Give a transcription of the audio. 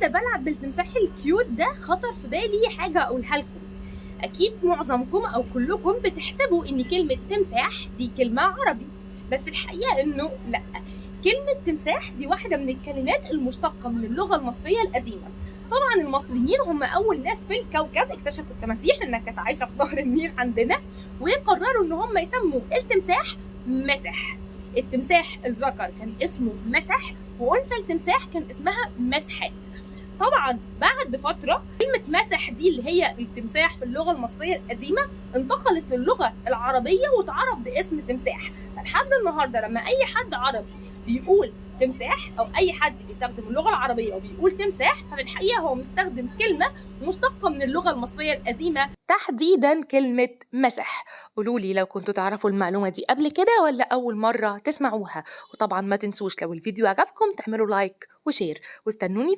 قاعدة بلعب بالتمساح الكيوت ده خطر في بالي حاجة أقولها لكم. أكيد معظمكم أو كلكم بتحسبوا إن كلمة تمساح دي كلمة عربي، بس الحقيقة إنه لأ. كلمة تمساح دي واحدة من الكلمات المشتقة من اللغة المصرية القديمة. طبعا المصريين هم أول ناس في الكوكب اكتشفوا التماسيح لأنها كانت عايشة في نهر النيل عندنا، وقرروا إن هم يسموا التمساح مسح. التمساح الذكر كان اسمه مسح، وأنثى التمساح كان اسمها مسحات. طبعا بعد فترة كلمة مسح دي اللي هي التمساح في اللغة المصرية القديمة انتقلت للغة العربية واتعرف باسم تمساح. فلحد النهاردة لما أي حد عربي بيقول تمساح أو أي حد بيستخدم اللغة العربية وبيقول تمساح، ففي الحقيقة هو مستخدم كلمة مشتقة من اللغة المصرية القديمة، تحديدا كلمة مسح. قولولي لو كنتوا تعرفوا المعلومة دي قبل كده ولا أول مرة تسمعوها. وطبعا ما تنسوش لو الفيديو عجبكم تعملوا لايك وشير، واستنوني